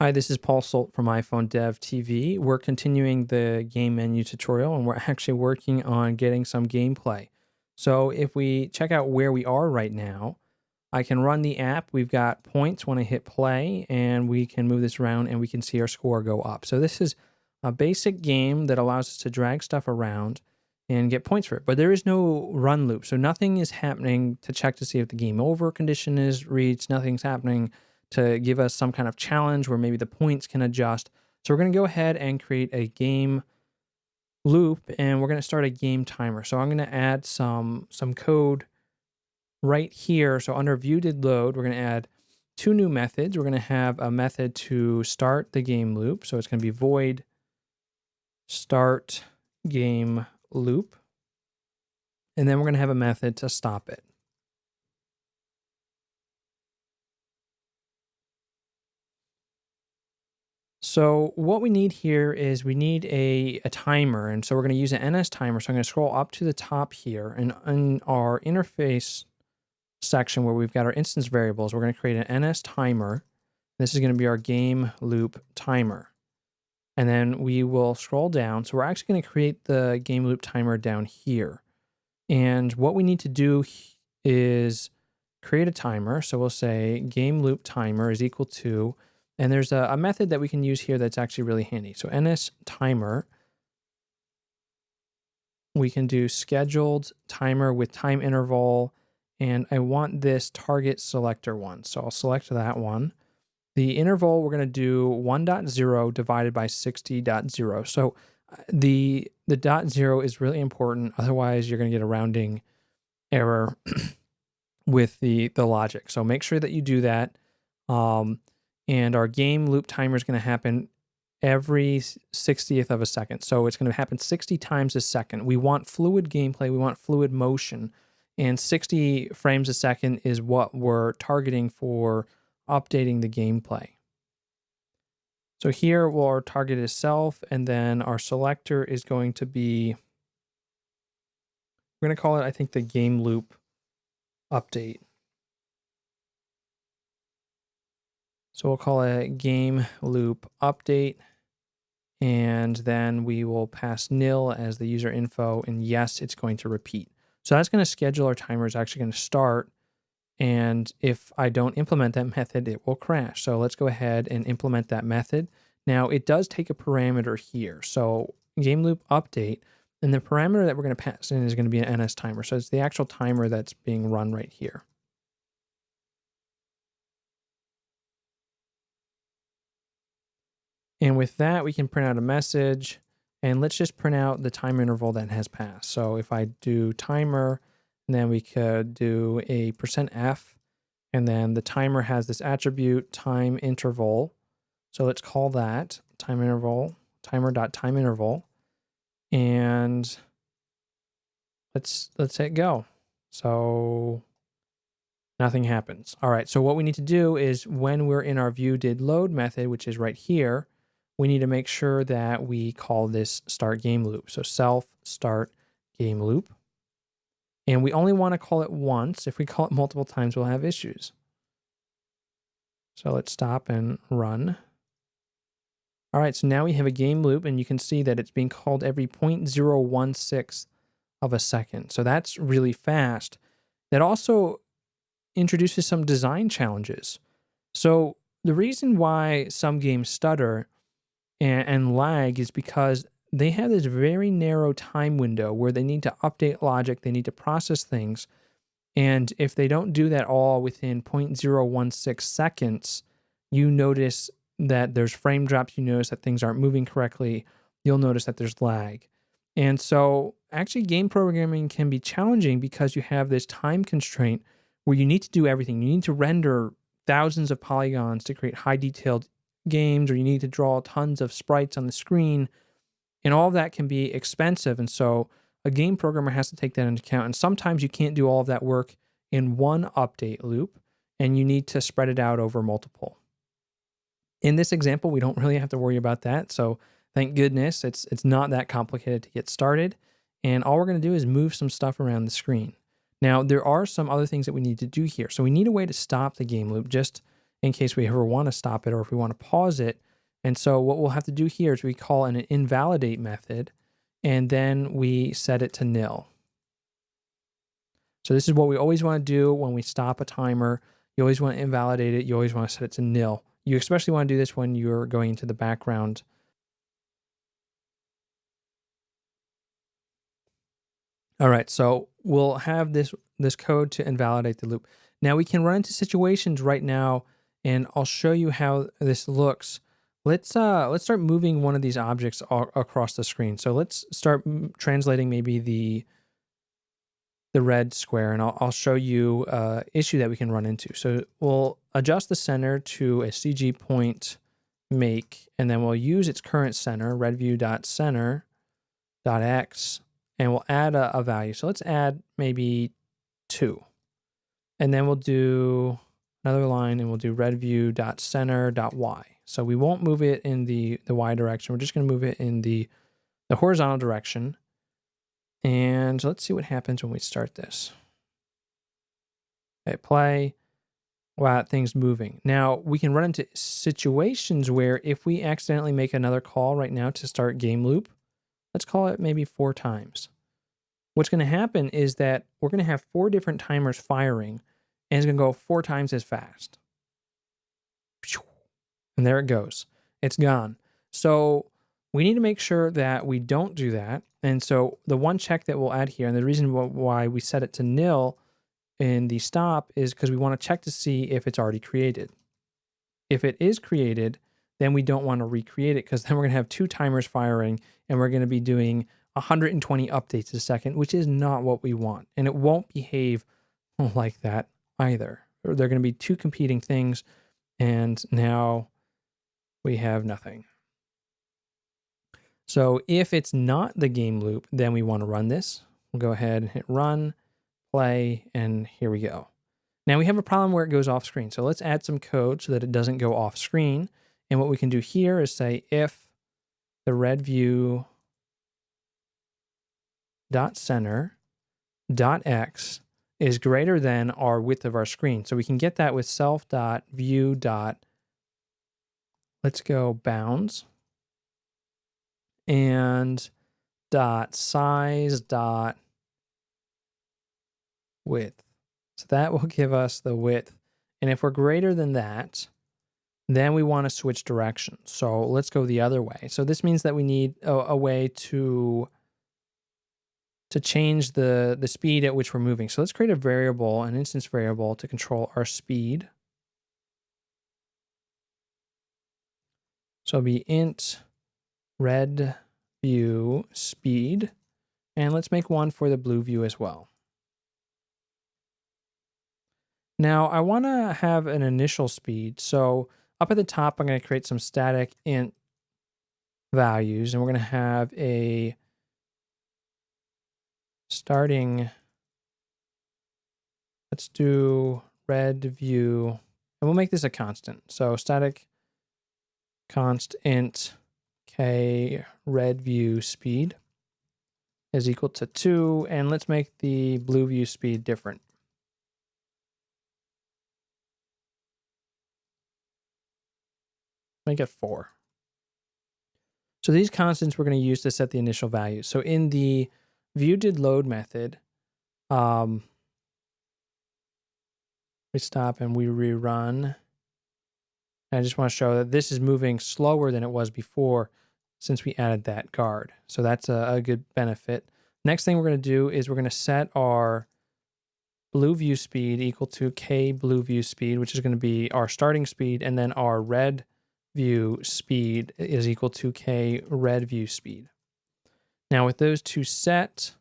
Hi, this is Paul Solt from iPhone Dev TV. We're continuing the game menu tutorial and we're actually working on getting some gameplay. So if we check out where we are right now, I can run the app. We've got points when I hit play and we can move this around and we can see our score go up. So this is a basic game that allows us to drag stuff around and get points for it. But there is no run loop. So nothing is happening to check to see if the game over condition is reached. Nothing's happening to give us some kind of challenge where maybe the points can adjust. So we're going to go ahead and create a game loop and we're going to start a game timer. So I'm going to add some code right here. So under view did load, we're going to add two new methods. We're going to have a method to start the game loop. So it's going to be void start game loop. And then we're going to have a method to stop it. So what we need here is we need a timer. And so we're going to use an NSTimer. So I'm going to scroll up to the top here. And in our interface section where we've got our instance variables, we're going to create an NSTimer. This is going to be our game loop timer. And then we will scroll down. So we're actually going to create the game loop timer down here. And what we need to do is create a timer. So we'll say game loop timer is equal to, and there's a method that we can use here that's actually really handy. So NSTimer, we can do scheduled timer with time interval, and I want this target selector one. So I'll select that one. The interval, we're going to do 1.0 divided by 60.0. So the dot zero is really important. Otherwise, you're going to get a rounding error with the logic. So make sure that you do that. And our game loop timer is going to happen every 60th of a second. So it's going to happen 60 times a second. We want fluid gameplay. We want fluid motion. And 60 frames a second is what we're targeting for updating the gameplay. So here our target is self, and then our selector is going to be, we're going to call it, I think, the game loop update. So we'll call it game loop update, and then we will pass nil as the user info, and yes, it's going to repeat. So that's going to schedule our timer is actually going to start, and if I don't implement that method, it will crash. So let's go ahead and implement that method. Now it does take a parameter here. So game loop update, and the parameter that we're going to pass in is going to be an NSTimer. So it's the actual timer that's being run right here. And with that, we can print out a message, and let's just print out the time interval that has passed. So if I do timer, and then we could do a %F, and then the timer has this attribute time interval. So let's call that time interval, timer.time interval, and let's hit go. So nothing happens. All right, so what we need to do is when we're in our view did load method, which is right here, we need to make sure that we call this start game loop. So self start game loop. And we only want to call it once. If we call it multiple times, we'll have issues. So let's stop and run. All right, so now we have a game loop, and you can see that it's being called every 0.016 of a second. So that's really fast. That also introduces some design challenges. So the reason why some games stutter and lag is because they have this very narrow time window where they need to update logic, they need to process things, and if they don't do that all within 0.016 seconds, you notice that there's frame drops, you notice that things aren't moving correctly, you'll notice that there's lag. And so actually game programming can be challenging because you have this time constraint where you need to do everything. You need to render thousands of polygons to create high detailed games, or you need to draw tons of sprites on the screen, and all of that can be expensive. And so a game programmer has to take that into account. And sometimes you can't do all of that work in one update loop, and you need to spread it out over multiple. In this example, we don't really have to worry about that. So thank goodness it's not that complicated to get started. And all we're going to do is move some stuff around the screen. Now, there are some other things that we need to do here. So we need a way to stop the game loop just in case we ever want to stop it or if we want to pause it. And so what we'll have to do here is we call an invalidate method, and then we set it to nil. So this is what we always want to do when we stop a timer. You always want to invalidate it. You always want to set it to nil. You especially want to do this when you're going into the background. All right, so we'll have this code to invalidate the loop. Now we can run into situations right now, and I'll show you how this looks. Let's start moving one of these objects across the screen. So let's start translating maybe the red square, and I'll show you issue that we can run into. So we'll adjust the center to a CG point make, and then we'll use its current center, redView.center.x, and we'll add a value. So let's add maybe 2. And then we'll do another line, and we'll do redView.center.y. So we won't move it in the y direction. We're just going to move it in the horizontal direction. And let's see what happens when we start this. Okay, play. Wow, things moving. Now, we can run into situations where if we accidentally make another call right now to start game loop, let's call it maybe 4 times. What's going to happen is that we're going to have 4 different timers firing, and it's going to go 4 times as fast. And there it goes. It's gone. So we need to make sure that we don't do that. And so the one check that we'll add here, and the reason why we set it to nil in the stop is because we want to check to see if it's already created. If it is created, then we don't want to recreate it, because then we're going to have 2 timers firing, and we're going to be doing 120 updates a second, which is not what we want. And it won't behave like that either. They're going to be 2 competing things, and now we have nothing. So if it's not the game loop, then we want to run this. We'll go ahead and hit run, play, and here we go. Now we have a problem where it goes off screen. So let's add some code so that it doesn't go off screen. And what we can do here is say if the redView.center.x is greater than our width of our screen. So we can get that with self.view. Let's go bounds. And .size .width. So that will give us the width. And if we're greater than that, then we want to switch directions. So let's go the other way. So this means that we need a way to change the speed at which we're moving. So let's create a variable, an instance variable, to control our speed. So it'll be int red view speed, and let's make one for the blue view as well. Now I want to have an initial speed, so up at the top I'm going to create some static int values, and we're going to have a starting, let's do red view, and we'll make this a constant. So static const int k red view speed is equal to 2, and let's make the blue view speed different. Make it 4. So these constants we're going to use to set the initial value. So in the viewDidLoad method, we stop and we rerun. And I just want to show that this is moving slower than it was before since we added that guard. So that's a good benefit. Next thing we're going to do is we're going to set our blue view speed equal to k blue view speed, which is going to be our starting speed, and then our red view speed is equal to k red view speed. Now with those 2 set,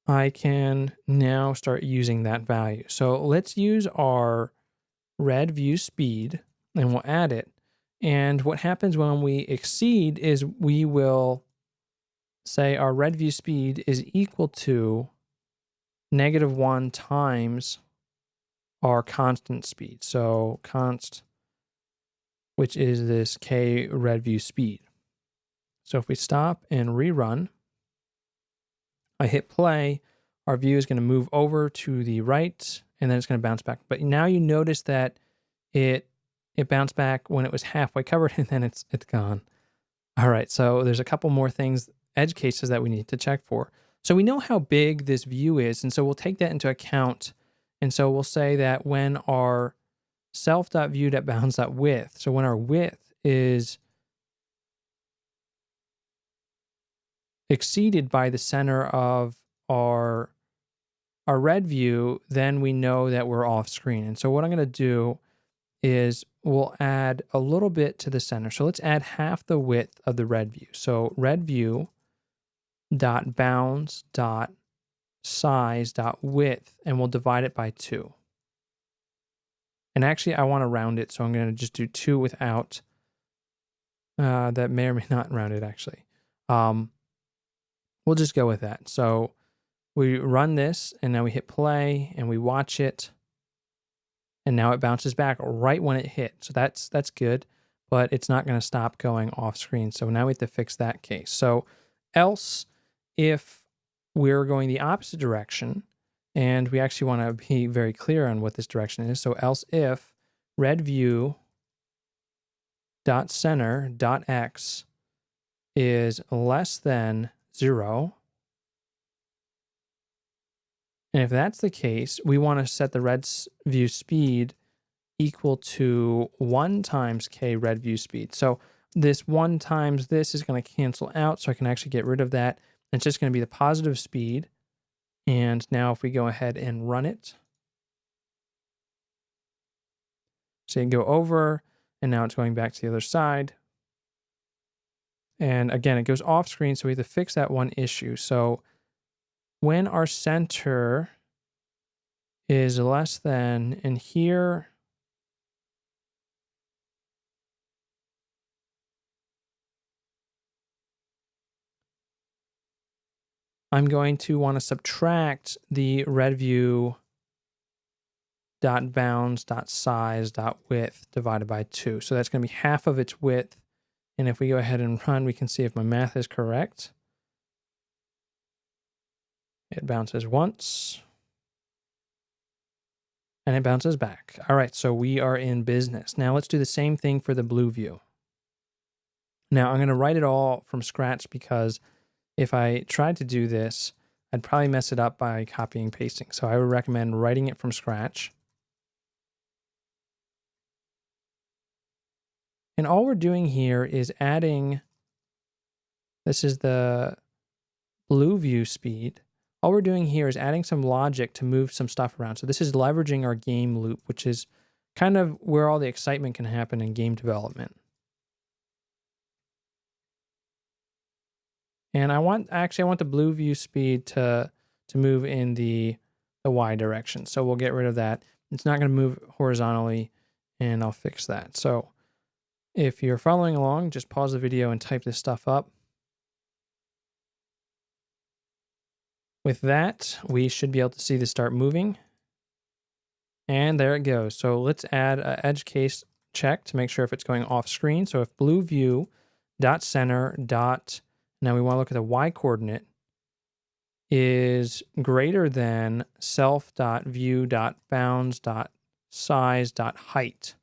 I can now start using that value. So let's use our red view speed, and we'll add it. And what happens when we exceed is we will say our red view speed is equal to -1 times our constant speed. So const, which is this k red view speed. So if we stop and rerun, I hit play, our view is going to move over to the right, and then it's going to bounce back. But now you notice that it bounced back when it was halfway covered, and then it's gone. All right, so there's a couple more things, edge cases that we need to check for. So we know how big this view is, and so we'll take that into account. And so we'll say that when our self.view.bounds.width, so when our width is exceeded by the center of our red view, then we know that we're off screen. And so what I'm going to do is we'll add a little bit to the center. So let's add half the width of the red view. So red view dot bounds dot size dot width, and we'll divide it by 2. And actually I want to round it, so I'm going to just do 2 without that may or may not round it actually. We'll just go with that. So we run this, and now we hit play, and we watch it, and now it bounces back right when it hit. So that's good, but it's not going to stop going off screen. So now we have to fix that case. So else, if we're going the opposite direction, and we actually want to be very clear on what this direction is. So else if red view dot center dot x is less than 0. And if that's the case, we want to set the red view speed equal to 1 times k red view speed. So this 1 times this is going to cancel out, so I can actually get rid of that. It's just going to be the positive speed. And now if we go ahead and run it, so you can go over, and now it's going back to the other side. And again, it goes off screen, so we have to fix that one issue. So when our center is less than, and here I'm going to want to subtract the red view dot bounds dot size dot width divided by 2. So that's going to be half of its width. And if we go ahead and run, we can see if my math is correct. It bounces once, and it bounces back. All right, so we are in business. Now let's do the same thing for the blue view. Now I'm going to write it all from scratch, because if I tried to do this, I'd probably mess it up by copying and pasting. So I would recommend writing it from scratch. And all we're doing here is adding, this is the blue view speed. All we're doing here is adding some logic to move some stuff around. So this is leveraging our game loop, which is kind of where all the excitement can happen in game development. And I want the blue view speed to move in the Y direction. So we'll get rid of that. It's not going to move horizontally, and I'll fix that. So if you're following along, just pause the video and type this stuff up. With that, we should be able to see this start moving. And there it goes. So let's add an edge case check to make sure if it's going off screen. So if blue view dot center dot, now we want to look at the Y coordinate, is greater than self.view.bounds.size.height.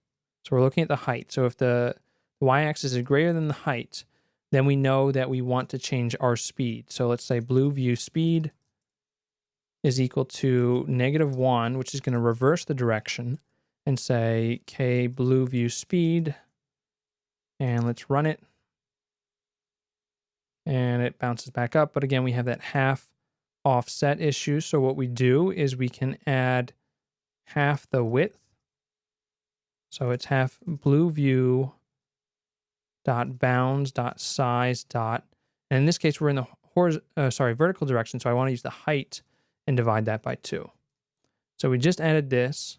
So we're looking at the height. So if the y-axis is greater than the height, then we know that we want to change our speed. So let's say blue view speed is equal to -1, which is going to reverse the direction, and say k blue view speed, and let's run it. And it bounces back up. But again, we have that half offset issue. So what we do is we can add half the width. So it's half blue view dot bounds dot size dot, and in this case we're in the vertical direction, so I want to use the height and divide that by 2. So we just added this,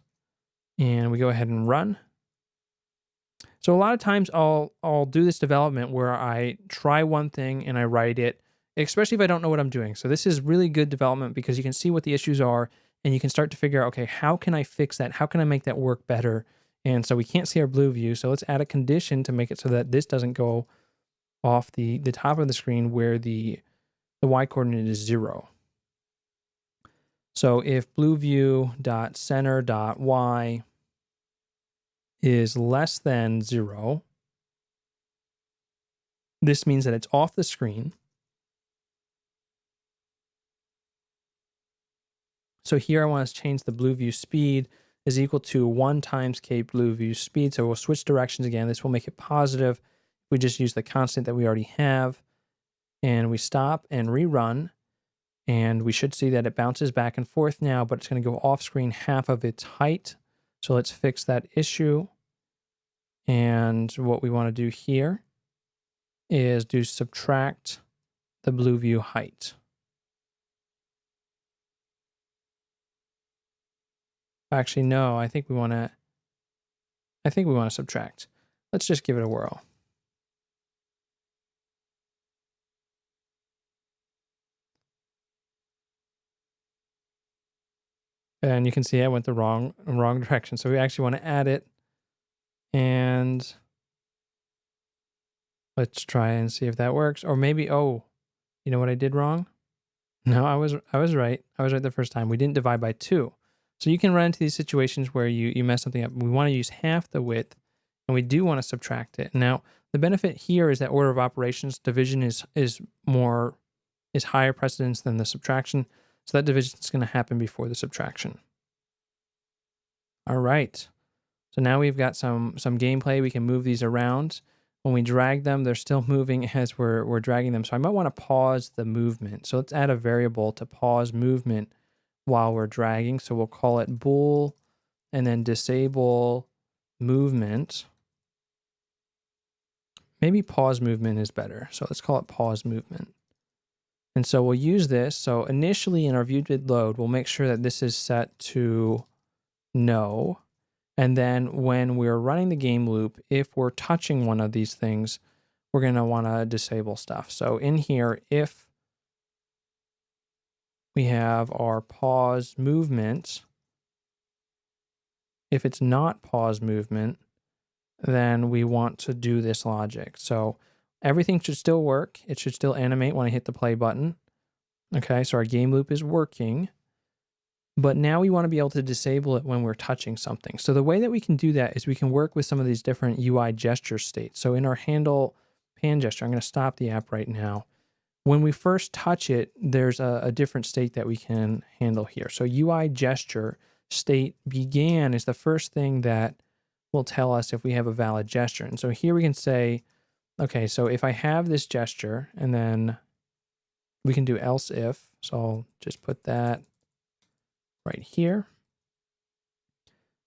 and we go ahead and run. So a lot of times I'll do this development where I try one thing and I write it, especially if I don't know what I'm doing. So this is really good development, because you can see what the issues are, and you can start to figure out, okay, how can I fix that? How can I make that work better? And so we can't see our blue view, so let's add a condition to make it so that this doesn't go off the top of the screen where the y coordinate is 0. So if blueview.center.y is less than 0, this means that it's off the screen. So here I want to change the blue view speed is equal to 1 times k blue view speed. So we'll switch directions again. This will make it positive. We just use the constant that we already have. And we stop and rerun. And we should see that it bounces back and forth now, but it's going to go off screen half of its height. So let's fix that issue. And what we want to do here is do subtract the blue view height. Actually, no, I think we want to subtract. Let's just give it a whirl. And you can see I went the wrong direction. So we actually want to add it. And let's try and see if that works. Or maybe, oh, you know what I did wrong? No, I was right. I was right the first time. We didn't divide by 2. So you can run into these situations where you mess something up. We want to use half the width, and we do want to subtract it. Now, the benefit here is that order of operations division is higher precedence than the subtraction. So that division is going to happen before the subtraction. All right. So now we've got some gameplay. We can move these around. When we drag them, they're still moving as we're dragging them. So I might want to pause the movement. So let's add a variable to pause movement while we're dragging. So we'll call it bool and then disable movement. Maybe pause movement is better. So let's call it pause movement. And so we'll use this. So initially in our view did load, we'll make sure that this is set to no. And then when we're running the game loop, if we're touching one of these things, we're going to want to disable stuff. So in here, if we have our pause movement, if it's not pause movement, then we want to do this logic. So everything should still work. It should still animate when I hit the play button. Okay, so our game loop is working. But now we want to be able to disable it when we're touching something. So the way that we can do that is we can work with some of these different UI gesture states. So in our handle pan gesture, I'm going to stop the app right now. When we first touch it, there's a different state that we can handle here. So UI gesture state began is the first thing that will tell us if we have a valid gesture. And so here we can say, okay, so if I have this gesture, and then we can do else if. So I'll just put that right here.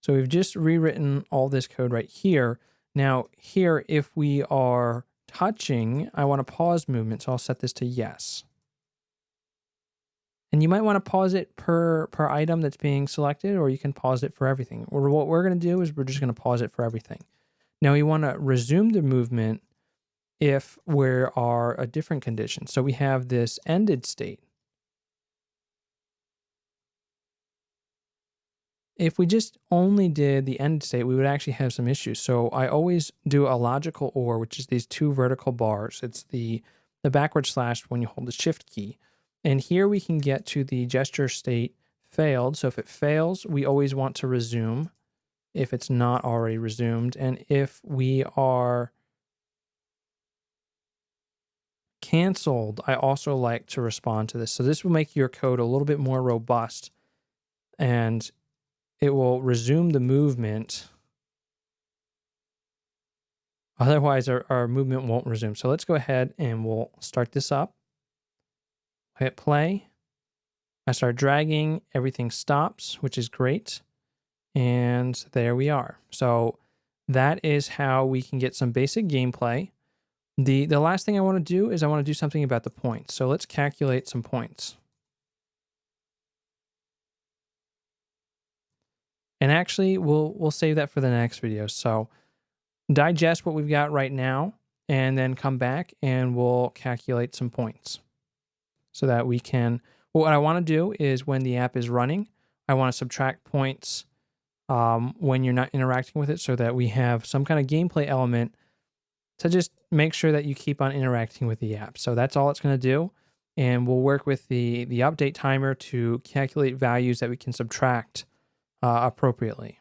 So we've just rewritten all this code right here. Now here, if we are touching, I want to pause movement, so I'll set this to yes. And you might want to pause it per item that's being selected, or you can pause it for everything. Or what we're going to do is we're just going to pause it for everything. Now we want to resume the movement if we are a different condition. So we have this ended state. If we just only did the end state, we would actually have some issues. So I always do a logical OR, which is these 2 vertical bars. It's the backward slash when you hold the shift key. And here we can get to the gesture state failed. So if it fails, we always want to resume if it's not already resumed. And if we are canceled, I also like to respond to this. So this will make your code a little bit more robust, and it will resume the movement. Otherwise, our movement won't resume. So let's go ahead and we'll start this up. Hit play. I start dragging. Everything stops, which is great. And there we are. So that is how we can get some basic gameplay. The last thing I want to do is I want to do something about the points. So let's calculate some points. And actually, we'll save that for the next video. So digest what we've got right now, and then come back and we'll calculate some points so that we can, what I want to do is when the app is running, I want to subtract points when you're not interacting with it so that we have some kind of gameplay element to just make sure that you keep on interacting with the app. So that's all it's going to do. and we'll work with the update timer to calculate values that we can subtract appropriately.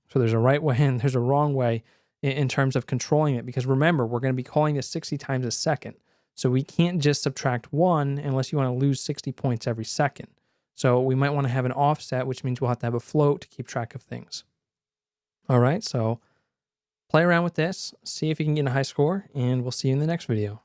So there's a right way and there's a wrong way in terms of controlling it, because remember, we're going to be calling this 60 times a second. So we can't just subtract 1 unless you want to lose 60 points every second. So we might want to have an offset, which means we'll have to have a float to keep track of things. All right, so play around with this, see if you can get a high score, and we'll see you in the next video.